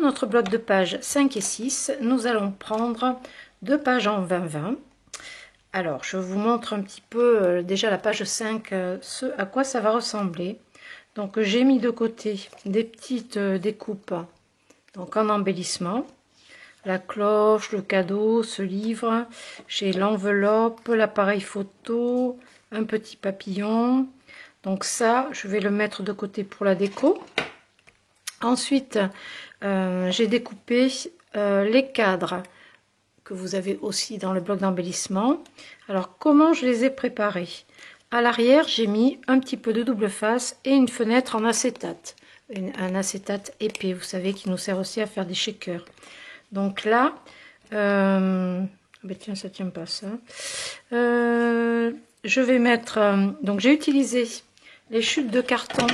notre bloc de pages 5 et 6, nous allons prendre 2 pages en 20-20. Alors, je vous montre un petit peu déjà la page 5, ce à quoi ça va ressembler. Donc, j'ai mis de côté des petites découpes donc en embellissement. La cloche, le cadeau, ce livre. J'ai l'enveloppe, l'appareil photo, un petit papillon. Donc ça, je vais le mettre de côté pour la déco. Ensuite, j'ai découpé les cadres que vous avez aussi dans le bloc d'embellissement. Alors, comment je les ai préparés? À l'arrière, j'ai mis un petit peu de double face et une fenêtre en acétate. Un acétate épais, vous savez, qui nous sert aussi à faire des shakers. Donc là, ben tiens, ça tient pas ça. Je vais mettre, donc j'ai utilisé les chutes de carton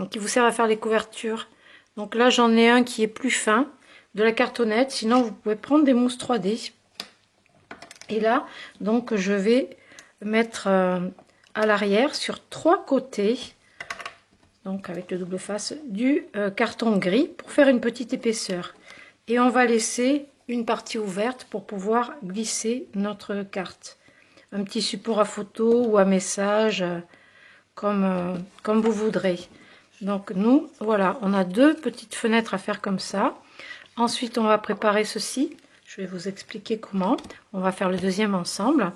qui vous servent à faire les couvertures. Donc là, j'en ai un qui est plus fin, de la cartonnette. Sinon, vous pouvez prendre des mousses 3D. Et là, donc je vais mettre à l'arrière sur 3 côtés, donc avec le double face, du carton gris pour faire une petite épaisseur. Et on va laisser une partie ouverte pour pouvoir glisser notre carte. Un petit support à photo ou à message, comme vous voudrez. Donc nous, voilà, on a 2 petites fenêtres à faire comme ça. Ensuite, on va préparer ceci. Je vais vous expliquer comment. On va faire le deuxième ensemble.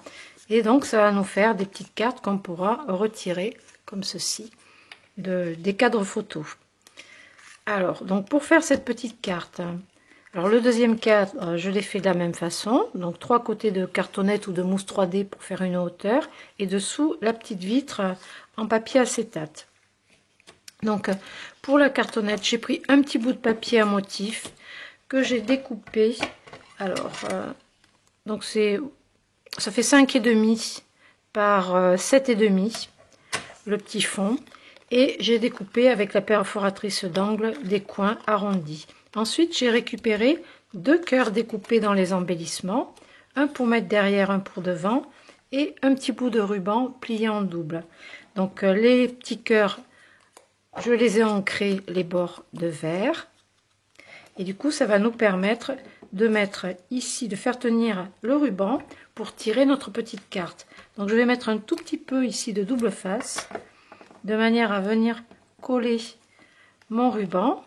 Et donc, ça va nous faire des petites cartes qu'on pourra retirer, comme ceci, des cadres photos. Alors, donc pour faire cette petite carte, alors le deuxième cadre, je l'ai fait de la même façon. Donc 3 côtés de cartonnette ou de mousse 3D pour faire une hauteur. Et dessous, la petite vitre en papier acétate. Donc, pour la cartonnette, j'ai pris un petit bout de papier à motif que j'ai découpé. Alors, donc ça fait 5,5 par 7,5 le petit fond. Et j'ai découpé avec la perforatrice d'angle des coins arrondis. Ensuite, j'ai récupéré 2 cœurs découpés dans les embellissements. Un pour mettre derrière, un pour devant. Et un petit bout de ruban plié en double. Donc, les petits cœurs, je les ai ancrés les bords de vert. Et du coup, ça va nous permettre de mettre ici, de faire tenir le ruban pour tirer notre petite carte. Donc, je vais mettre un tout petit peu ici de double face, de manière à venir coller mon ruban,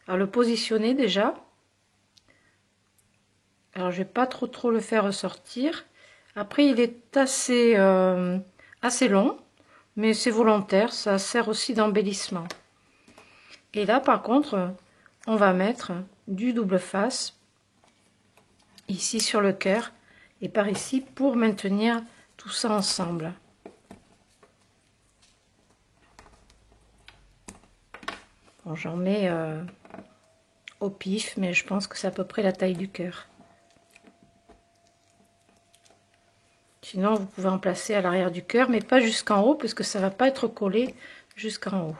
à le positionner déjà. Alors, je vais pas trop le faire ressortir. Après, il est assez long, mais c'est volontaire, ça sert aussi d'embellissement. Et là, par contre, on va mettre du double face ici sur le cœur et par ici pour maintenir tout ça ensemble. Bon, j'en mets au pif, mais je pense que c'est à peu près la taille du cœur. Sinon, vous pouvez en placer à l'arrière du cœur, mais pas jusqu'en haut, parce que ça va pas être collé jusqu'en haut.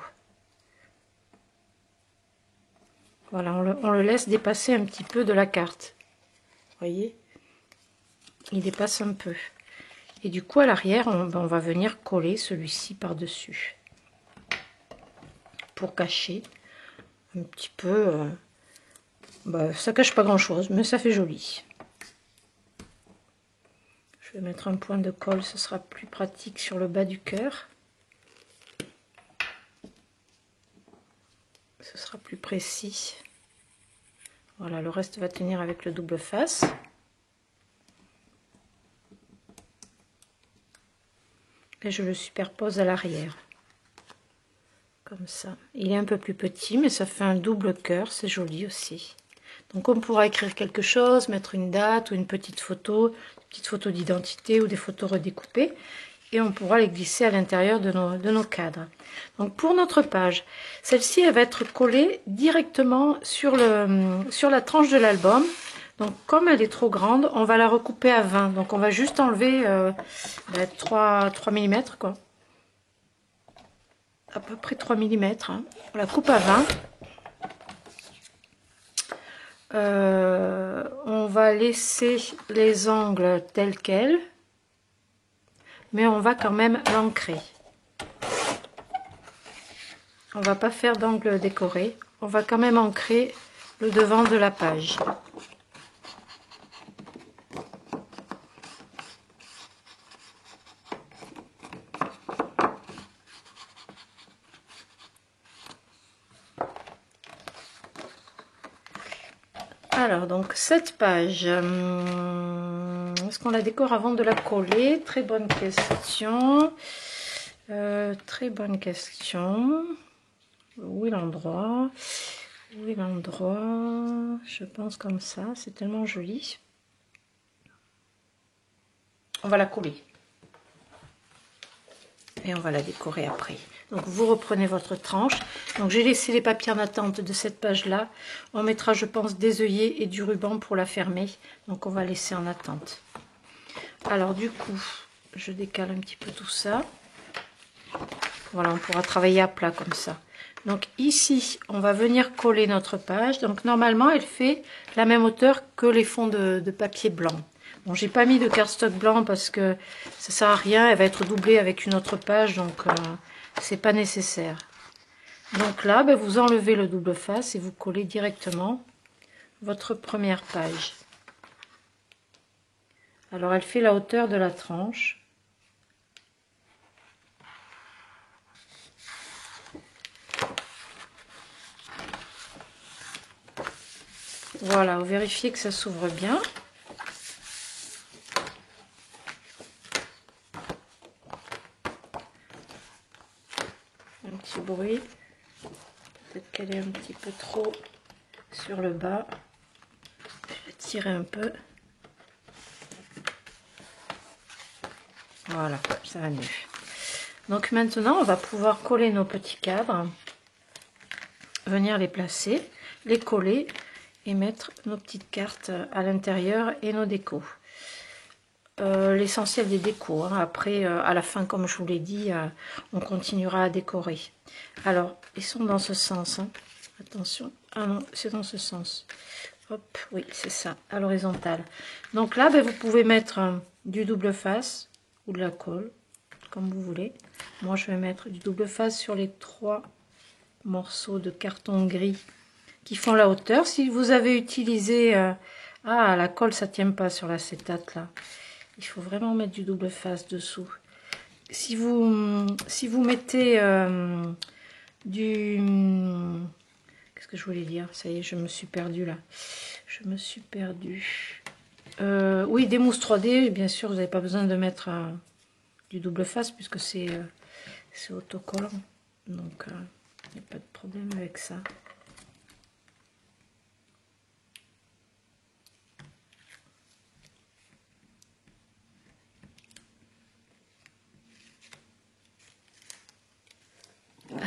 Voilà, on le laisse dépasser un petit peu de la carte. Vous voyez, il dépasse un peu. Et du coup, à l'arrière, on va venir coller celui-ci par-dessus. Pour cacher un petit peu. Ça cache pas grand-chose, mais ça fait joli. Je vais mettre un point de colle, ce sera plus pratique sur le bas du cœur. Ce sera plus précis. Voilà, le reste va tenir avec le double face. Et je le superpose à l'arrière. Comme ça. Il est un peu plus petit, mais ça fait un double cœur, c'est joli aussi. Donc on pourra écrire quelque chose, mettre une date ou une petite photo d'identité ou des photos redécoupées. Et on pourra les glisser à l'intérieur de nos cadres. Donc pour notre page, celle-ci elle va être collée directement sur la tranche de l'album. Donc comme elle est trop grande, on va la recouper à 20. Donc on va juste enlever 3 mm quoi. À peu près 3 mm. Hein. On la coupe à 20. On va laisser les angles tels quels. Mais on va quand même l'ancrer. On va pas faire d'angle décoré, on va quand même ancrer le devant de la page. Alors, donc, cette page, est-ce qu'on la décore avant de la coller? Très bonne question. Très bonne question. Où est l'endroit? Où est l'endroit? Je pense comme ça, c'est tellement joli. On va la coller. Et on va la décorer après. Donc vous reprenez votre tranche. Donc j'ai laissé les papiers en attente de cette page là. On mettra, je pense, des œillets et du ruban pour la fermer. Donc on va laisser en attente. Alors du coup, je décale un petit peu tout ça. Voilà, on pourra travailler à plat comme ça. Donc ici, on va venir coller notre page. Donc normalement, elle fait la même hauteur que les fonds de papier blanc. Bon, j'ai pas mis de cardstock blanc parce que ça sert à rien. Elle va être doublée avec une autre page, donc c'est pas nécessaire. Donc là, ben, vous enlevez le double face et vous collez directement votre première page. Alors elle fait la hauteur de la tranche. Voilà, vous vérifiez que ça s'ouvre bien. Un petit bruit. Peut-être qu'elle est un petit peu trop sur le bas. Je vais tirer un peu. Voilà, ça va mieux. Donc maintenant, on va pouvoir coller nos petits cadres. Venir les placer, les coller et mettre nos petites cartes à l'intérieur et nos décos. L'essentiel des décos, hein. Après à la fin, comme je vous l'ai dit, on continuera à décorer. Alors ils sont dans ce sens, hein. Attention, ah non, c'est dans ce sens. Hop, oui, c'est ça, à l'horizontale. Donc là, ben, vous pouvez mettre du double face ou de la colle, comme vous voulez. Moi je vais mettre du double face sur les 3 morceaux de carton gris qui font la hauteur. Si vous avez utilisé la colle, ça tient pas sur l'acétate là, il faut vraiment mettre du double face dessous. Si vous mettez du, qu'est-ce que je voulais dire, ça y est, je me suis perdue là, oui, des mousses 3D, bien sûr, vous n'avez pas besoin de mettre du double face puisque c'est autocollant, donc il n'y a pas de problème avec ça.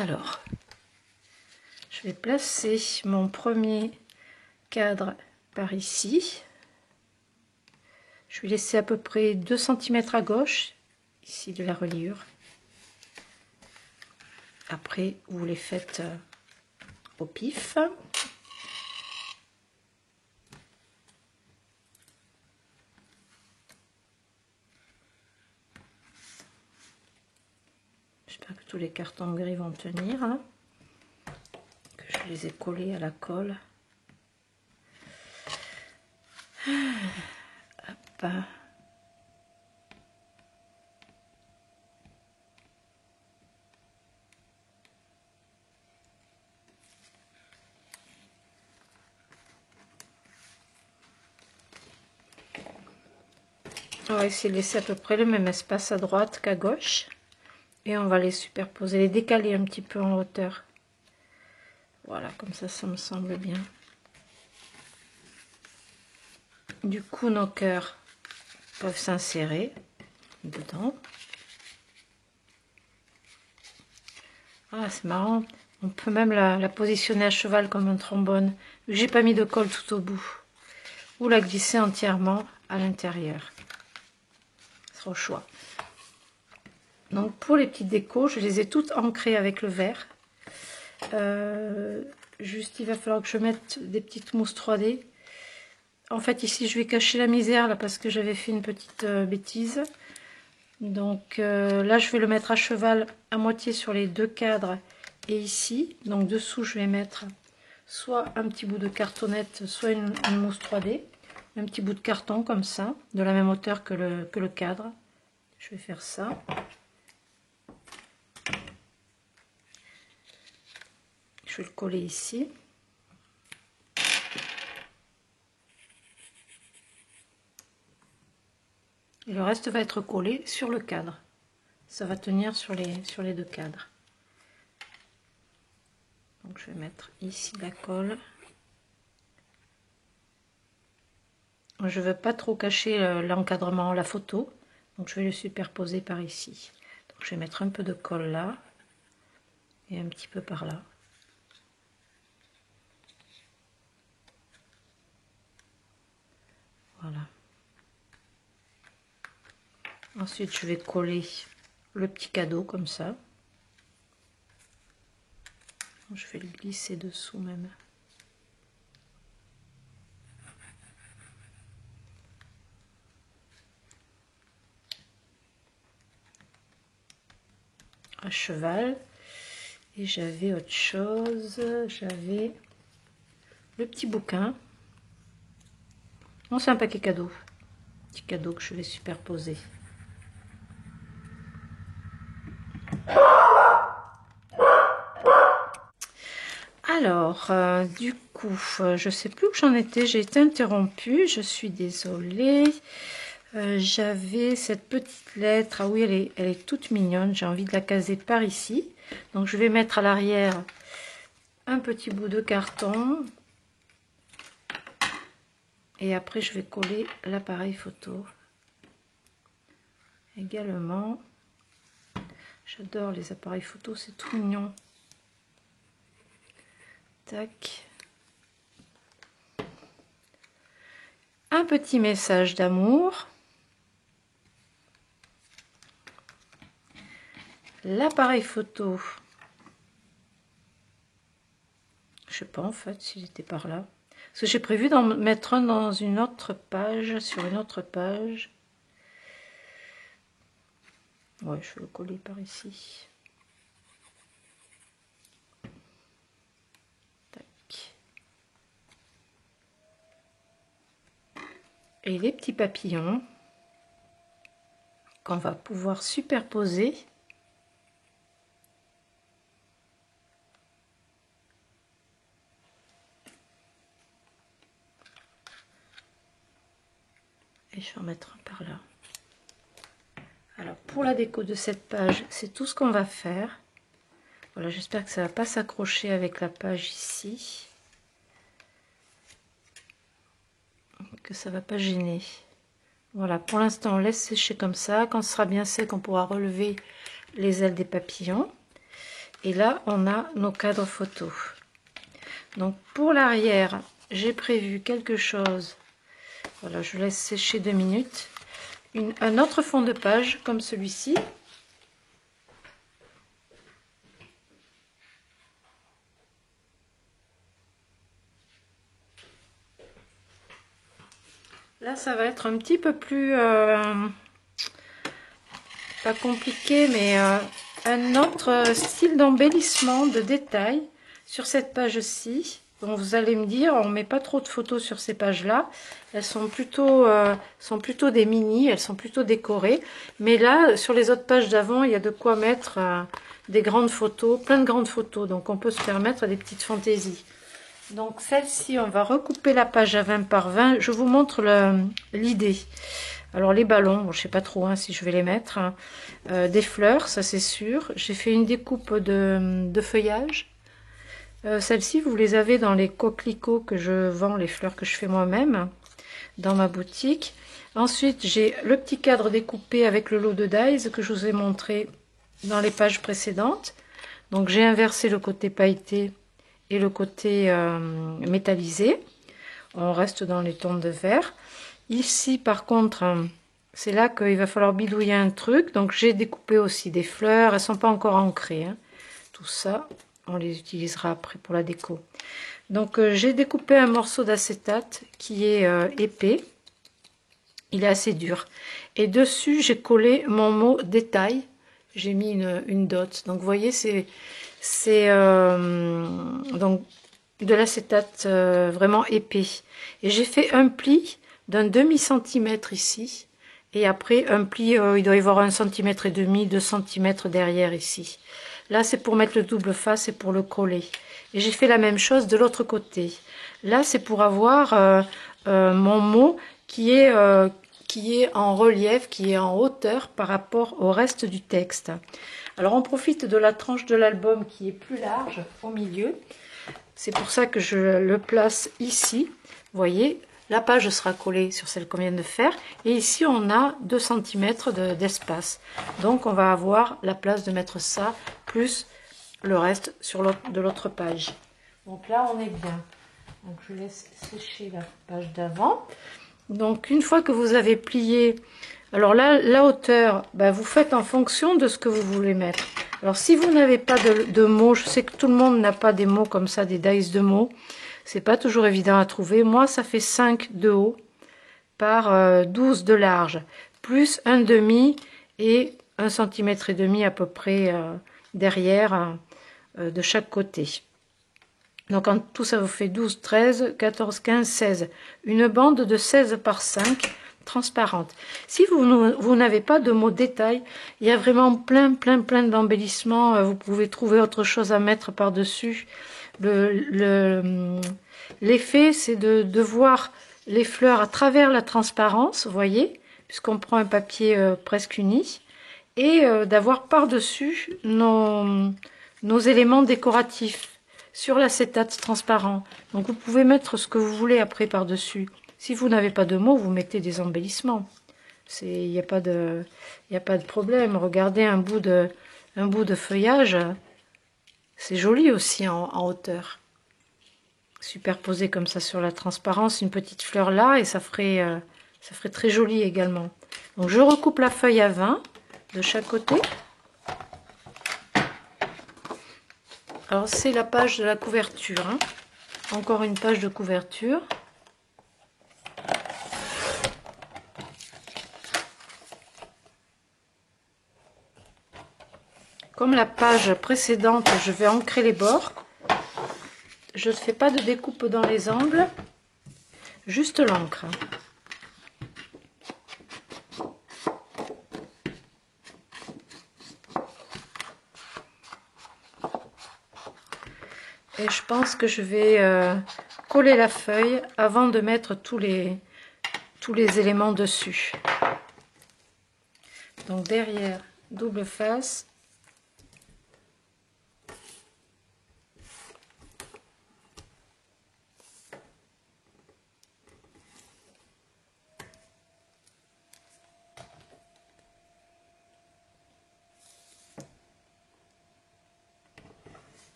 Alors, je vais placer mon premier cadre par ici. Je vais laisser à peu près 2 cm à gauche, ici de la reliure. Après, vous les faites au pif. J'espère que tous les cartons gris vont tenir, hein, que je les ai collés à la colle. Hop. On va essayer de laisser à peu près le même espace à droite qu'à gauche. Et on va les superposer, les décaler un petit peu en hauteur. Voilà, comme ça me semble bien. Du coup, nos cœurs peuvent s'insérer dedans. Ah, c'est marrant. On peut même la positionner à cheval comme un trombone. J'ai pas mis de colle tout au bout. Ou la glisser entièrement à l'intérieur. C'est au choix. Donc pour les petites décos, je les ai toutes ancrées avec le vert. Juste, il va falloir que je mette des petites mousses 3D. En fait, ici, je vais cacher la misère là parce que j'avais fait une petite bêtise. Donc là, je vais le mettre à cheval à moitié sur les 2 cadres et ici. Donc dessous, je vais mettre soit un petit bout de cartonnette, soit une mousse 3D, un petit bout de carton comme ça, de la même hauteur que le cadre. Je vais faire ça. Je vais le coller ici. Et le reste va être collé sur le cadre. Ça va tenir sur les deux cadres. Donc je vais mettre ici la colle. Je ne veux pas trop cacher l'encadrement, la photo. Donc je vais le superposer par ici. Donc je vais mettre un peu de colle là. Et un petit peu par là. Voilà. Ensuite je vais coller le petit cadeau comme ça. Je vais le glisser dessous même. À cheval. Et j'avais autre chose. J'avais le petit bouquin. Non, c'est un paquet cadeau. Petit cadeau que je vais superposer. Alors, du coup, je sais plus où j'en étais, j'ai été interrompue, je suis désolée. J'avais cette petite lettre, ah oui, elle est toute mignonne, j'ai envie de la caser par ici. Donc je vais mettre à l'arrière un petit bout de carton. Et après je vais coller l'appareil photo. Également, j'adore les appareils photo, c'est tout mignon. Tac. Un petit message d'amour. L'appareil photo. Je sais pas en fait s'il était par là. Parce que j'ai prévu d'en mettre un dans une autre page, sur une autre page. Ouais, je vais le coller par ici. Et les petits papillons qu'on va pouvoir superposer. Et je vais en mettre un par là. Alors pour la déco de cette page, c'est tout ce qu'on va faire. Voilà, j'espère que ça ne va pas s'accrocher avec la page ici. Que ça ne va pas gêner. Voilà, pour l'instant on laisse sécher comme ça. Quand ce sera bien sec, on pourra relever les ailes des papillons. Et là on a nos cadres photos. Donc pour l'arrière, j'ai prévu quelque chose. Voilà, je laisse sécher 2 minutes. Un autre fond de page comme celui-ci. Là, ça va être un petit peu plus, pas compliqué, mais un autre style d'embellissement, de détails sur cette page-ci. Donc vous allez me dire, on met pas trop de photos sur ces pages-là. Elles sont plutôt des mini, elles sont plutôt décorées. Mais là, sur les autres pages d'avant, il y a de quoi mettre des grandes photos, plein de grandes photos. Donc on peut se permettre des petites fantaisies. Donc celle-ci, on va recouper la page à 20 par 20. Je vous montre l'idée. Alors les ballons, bon, je sais pas trop si je vais les mettre. Des fleurs, ça c'est sûr. J'ai fait une découpe de feuillage. Celles-ci, vous les avez dans les coquelicots que je vends, les fleurs que je fais moi-même dans ma boutique. Ensuite, j'ai le petit cadre découpé avec le lot de dies que je vous ai montré dans les pages précédentes. Donc j'ai inversé le côté pailleté et le côté métallisé. On reste dans les tons de vert. Ici par contre, c'est là qu'il va falloir bidouiller un truc. Donc j'ai découpé aussi des fleurs, elles sont pas encore ancrées. Tout ça, on les utilisera après pour la déco. Donc j'ai découpé un morceau d'acétate qui est épais. Il est assez dur. Et dessus, j'ai collé mon mot détail. J'ai mis une dot. Donc vous voyez, donc de l'acétate vraiment épais. Et j'ai fait un pli d'un demi-centimètre ici. Et après, un pli, il doit y avoir 1,5 cm, 2 cm derrière ici. Là, c'est pour mettre le double face et pour le coller. Et j'ai fait la même chose de l'autre côté. Là, c'est pour avoir mon mot qui est en relief, qui est en hauteur par rapport au reste du texte. Alors, on profite de la tranche de l'album qui est plus large au milieu. C'est pour ça que je le place ici. Vous voyez, la page sera collée sur celle qu'on vient de faire. Et ici, on a 2 cm d'espace. Donc, on va avoir la place de mettre ça, plus le reste sur de l'autre page. Donc là, on est bien. Donc, je laisse sécher la page d'avant. Donc, une fois que vous avez plié, alors là, la hauteur, ben, vous faites en fonction de ce que vous voulez mettre. Alors, si vous n'avez pas de mots, je sais que tout le monde n'a pas des mots comme ça, des dies de mots. C'est pas toujours évident à trouver. Moi, ça fait 5 de haut par 12 de large, plus un demi et 1,5 cm à peu près derrière de chaque côté. Donc en tout, ça vous fait 12, 13, 14, 15, 16. Une bande de 16 par 5, transparente. Si vous n'avez pas de mots détail, il y a vraiment plein d'embellissements. Vous pouvez trouver autre chose à mettre par-dessus. L'effet, c'est de voir les fleurs à travers la transparence, vous voyez, puisqu'on prend un papier presque uni, et d'avoir par-dessus nos éléments décoratifs sur l'acétate transparent. Donc vous pouvez mettre ce que vous voulez après par-dessus. Si vous n'avez pas de mots, vous mettez des embellissements. Il n'y a pas de problème. Regardez un bout de feuillage, c'est joli aussi en hauteur. Superposé comme ça sur la transparence, une petite fleur là, et ça ferait très joli également. Donc je recoupe la feuille à 20 de chaque côté. Alors c'est la page de la couverture, hein. Encore une page de couverture. Comme la page précédente, je vais ancrer les bords. Je ne fais pas de découpe dans les angles, juste l'encre. Et je pense que je vais coller la feuille avant de mettre tous les éléments dessus. Donc derrière, double face.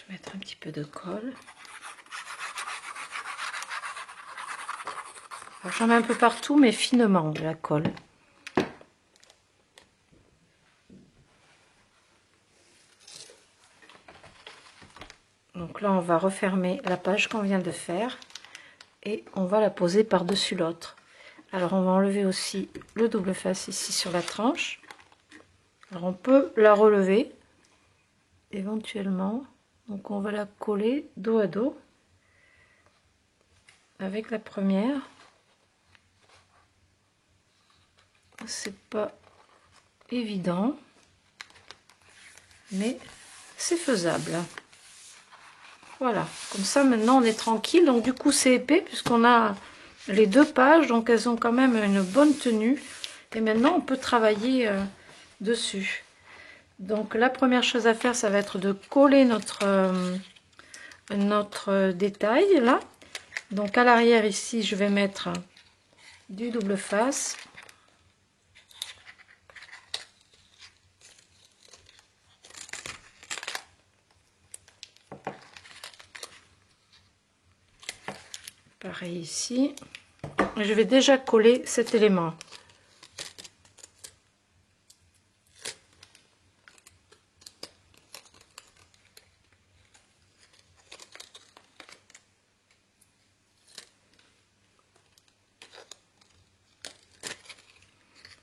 Je vais mettre un petit peu de colle. J'en mets un peu partout, mais finement de la colle. Donc là, on va refermer la page qu'on vient de faire et on va la poser par-dessus l'autre. Alors, on va enlever aussi le double face ici sur la tranche. Alors, on peut la relever éventuellement. Donc, on va la coller dos à dos avec la première. C'est pas évident, mais c'est faisable. Voilà, comme ça maintenant on est tranquille. Donc du coup c'est épais puisqu'on a les deux pages, donc elles ont quand même une bonne tenue. Et maintenant on peut travailler dessus. Donc la première chose à faire, ça va être de coller notre détail là. Donc à l'arrière ici, je vais mettre du double face. Pareil ici. Et je vais déjà coller cet élément.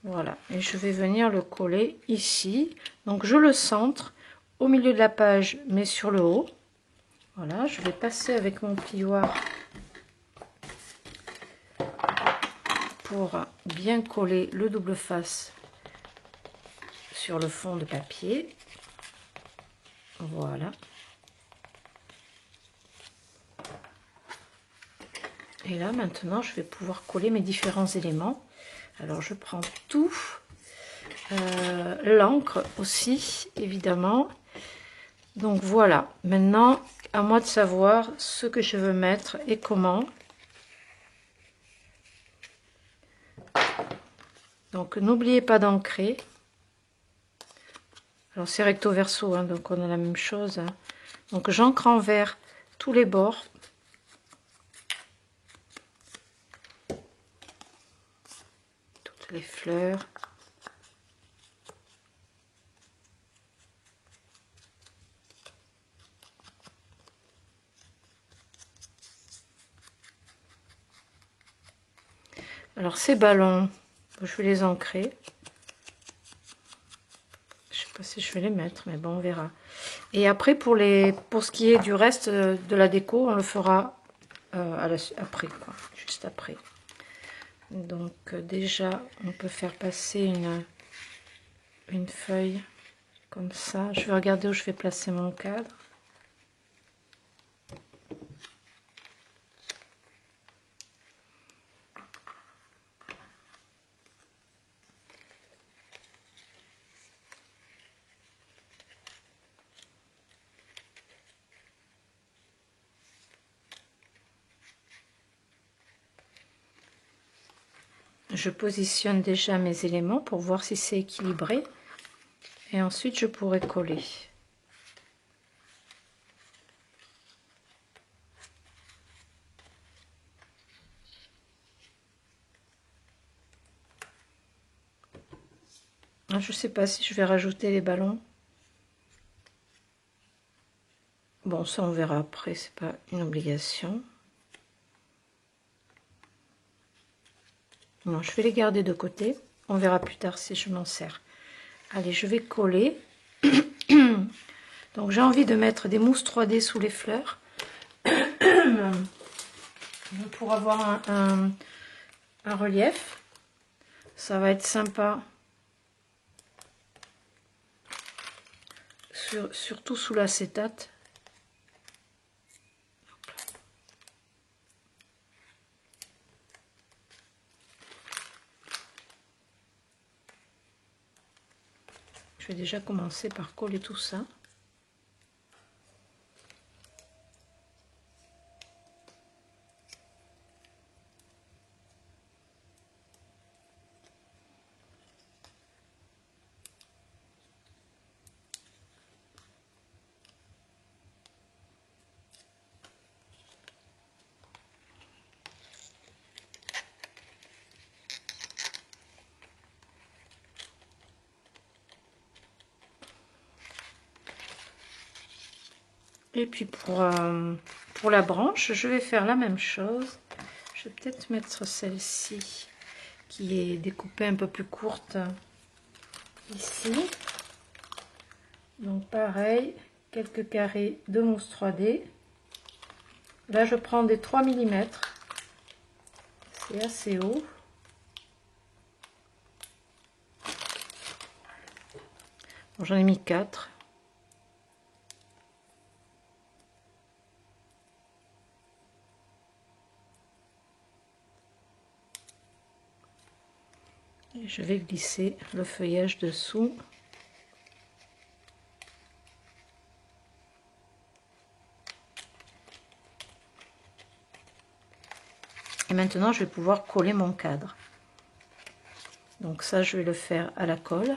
Voilà, et je vais venir le coller ici. Donc je le centre au milieu de la page, mais sur le haut. Voilà, je vais passer avec mon plioir pour bien coller le double face sur le fond de papier. Voilà. Et là, maintenant, je vais pouvoir coller mes différents éléments. Alors, je prends tout. L'encre aussi, évidemment. Donc, voilà. Maintenant, à moi de savoir ce que je veux mettre et comment. Donc, n'oubliez pas d'ancrer. Alors, c'est recto verso, hein, donc on a la même chose. Hein. Donc, j'encre en vert tous les bords. Toutes les fleurs. Alors, ces ballons, je vais les ancrer. Je sais pas si je vais les mettre, mais bon, on verra. Et après, pour ce qui est du reste de la déco, on le fera après, quoi, juste après. Donc, déjà, on peut faire passer une feuille comme ça. Je vais regarder où je vais placer mon cadre. Je positionne déjà mes éléments pour voir si c'est équilibré. Et ensuite, je pourrai coller. Je ne sais pas si je vais rajouter les ballons. Bon, ça on verra après, c'est pas une obligation. Non, je vais les garder de côté. On verra plus tard si je m'en sers. Allez, je vais coller. Donc j'ai envie de mettre des mousses 3D sous les fleurs. Pour avoir un relief. Ça va être sympa. Surtout sous l'acétate. Je vais déjà commencer par coller tout ça. Et puis pour la branche, je vais faire la même chose. Je vais peut-être mettre celle-ci qui est découpée un peu plus courte ici. Donc pareil, quelques carrés de mousse 3D. Là je prends des 3 mm. C'est assez haut. Bon, j'en ai mis 4. Et je vais glisser le feuillage dessous. Et maintenant, je vais pouvoir coller mon cadre. Donc ça, je vais le faire à la colle.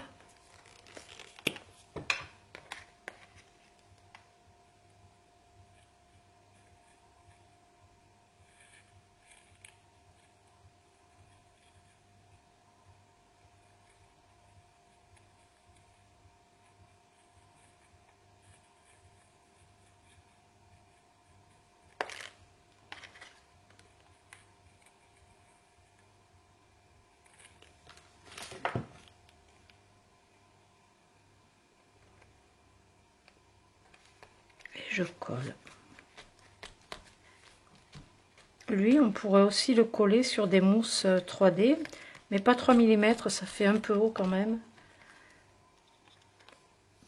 je colle. Lui, on pourrait aussi le coller sur des mousses 3D, mais pas 3 mm, ça fait un peu haut quand même.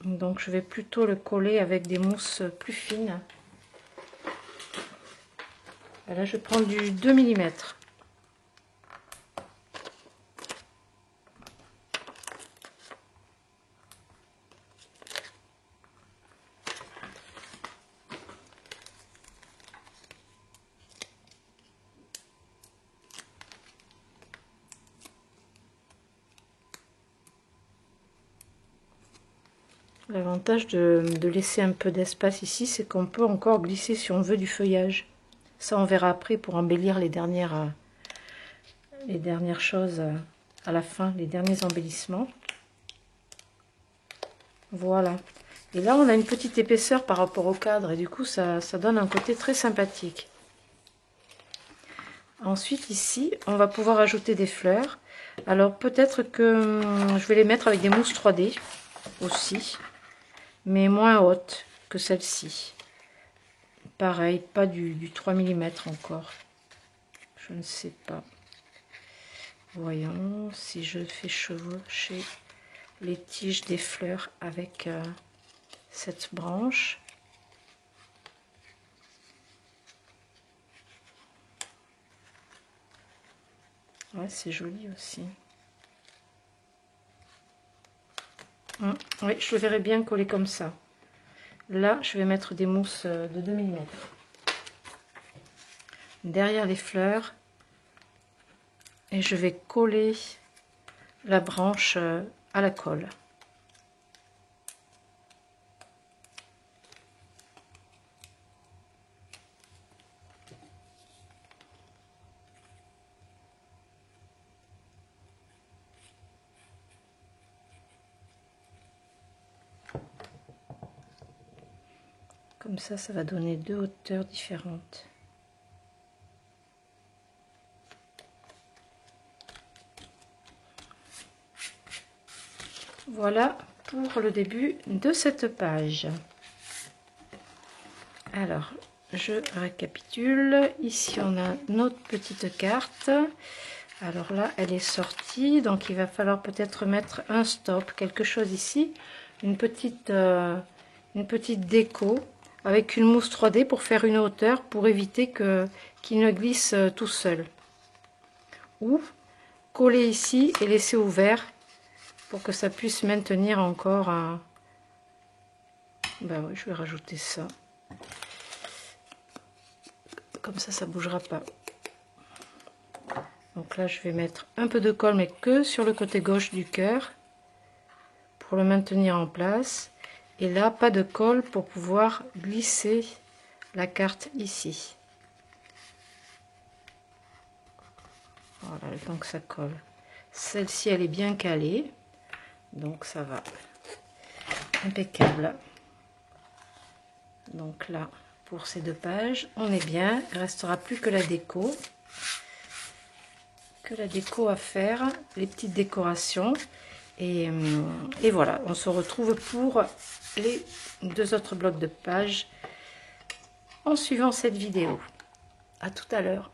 Donc je vais plutôt le coller avec des mousses plus fines. Et là, je prends du 2 mm. L'avantage de laisser un peu d'espace ici, c'est qu'on peut encore glisser si on veut du feuillage. Ça, on verra après pour embellir les dernières choses à la fin, les derniers embellissements. Voilà. Et là, on a une petite épaisseur par rapport au cadre et du coup, ça donne un côté très sympathique. Ensuite, ici, on va pouvoir ajouter des fleurs. Alors, peut-être que je vais les mettre avec des mousses 3D aussi, mais moins hautes que celle-ci. Pareil, pas du 3 mm encore. Je ne sais pas. Voyons si je fais chevaucher les tiges des fleurs avec cette branche. Ouais, c'est joli aussi. Oui, je le verrai bien coller comme ça. Là, je vais mettre des mousses de 2 mm. Derrière les fleurs. Et je vais coller la branche à la colle. Comme ça va donner deux hauteurs différentes. Voilà pour le début de cette page. Alors, je récapitule. Ici, on a notre petite carte. Alors là, elle est sortie. Donc, il va falloir peut-être mettre un stop, quelque chose ici. Une petite déco avec une mousse 3D pour faire une hauteur, pour éviter qu'il ne glisse tout seul. Ou coller ici et laisser ouvert pour que ça puisse maintenir encore un... Ben oui, je vais rajouter ça. Comme ça, ça ne bougera pas. Donc là, je vais mettre un peu de colle, mais que sur le côté gauche du cœur, pour le maintenir en place. Et là, pas de colle pour pouvoir glisser la carte ici. Voilà, le temps que ça colle. Celle-ci, elle est bien calée. Donc ça va. Impeccable. Donc là, pour ces deux pages, on est bien. Il ne restera plus que la déco. À faire, les petites décorations. Et voilà, on se retrouve pour les deux autres blocs de pages en suivant cette vidéo. À tout à l'heure.